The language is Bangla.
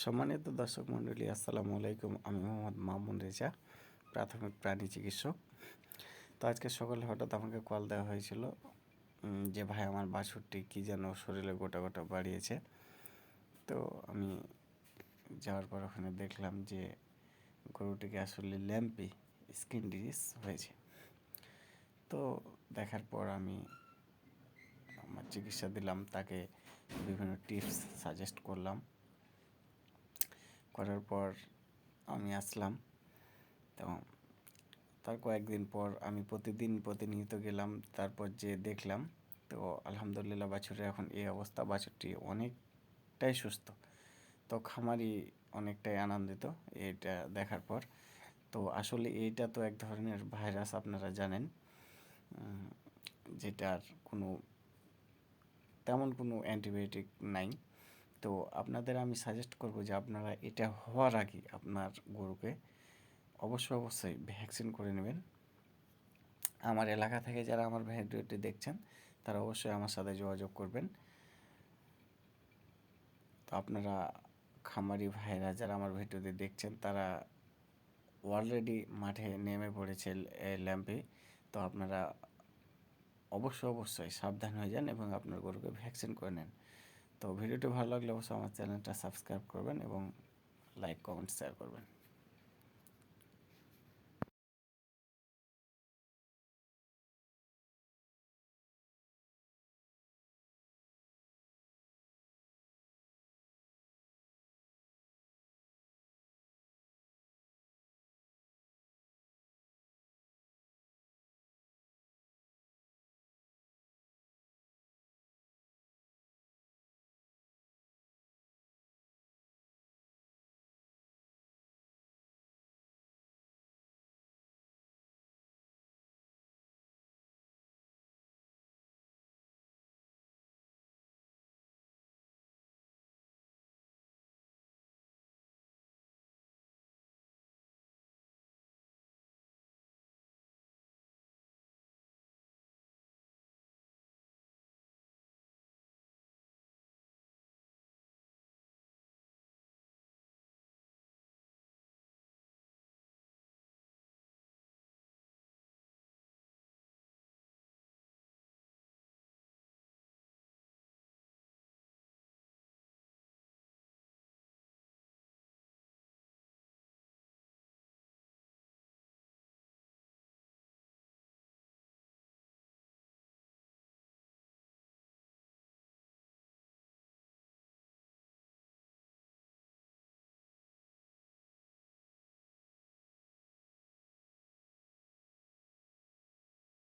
সম্মানিত দর্শক মণ্ডলী, আসসালামু আলাইকুম। আমি মোহাম্মদ মামুন রেজা, প্রাথমিক প্রাণী চিকিৎসক। তো আজকে সকালে হঠাৎ আমাকে কল দেওয়া হয়েছিল যে ভাই আমার বাছুরটি কী যেন শরীরে গোটা গোটা বাড়িয়েছে। তো আমি যাওয়ার পর ওখানে দেখলাম যে গরুটিকে আসলে ল্যাম্পি স্কিন ডিজিজ হয়েছে। তো দেখার পর আমি আমার চিকিৎসা দিলাম, তাকে বিভিন্ন টিপস সাজেস্ট করলাম। করার পর আমি আসলাম। তো তার কয়েকদিন পর আমি প্রতিনিয়ত গেলাম, তারপর যে দেখলাম তো আলহামদুলিল্লাহ বাছুরের এখন এই অবস্থা। বাছুরটি অনেকটাই সুস্থ। তো খামারি অনেকটাই আনন্দিত এটা দেখার পর। তো আসলে এইটা তো এক ধরনের ভাইরাস, আপনারা জানেন, যেটার তেমন কোনো অ্যান্টিবায়োটিক নাই। তো আপনাদের আমি সাজেস্ট করব যে আপনারা এটা হওয়ার আগে আপনার গরুকে অবশ্যই ভ্যাকসিন করে নেবেন। আমার এলাকা থেকে যারা আমার ভিডিওটি দেখছেন তারা অবশ্যই আমার সাথে যোগাযোগ করবেন। তো আপনারা খামারি ভাইরা যারা আমার ভিডিওটি দেখছেন তারা অলরেডি মাঠে নেমে পড়েছে ল্যাম্পে। তো আপনারা অবশ্যই সাবধান হয়ে যান এবং আপনার গরুকে ভ্যাকসিন করে নেন। তো ভিডিওটি ভালো লাগলে অবশ্যই আমার চ্যানেলটা সাবস্ক্রাইব করবেন এবং লাইক, কমেন্ট, শেয়ার করবেন।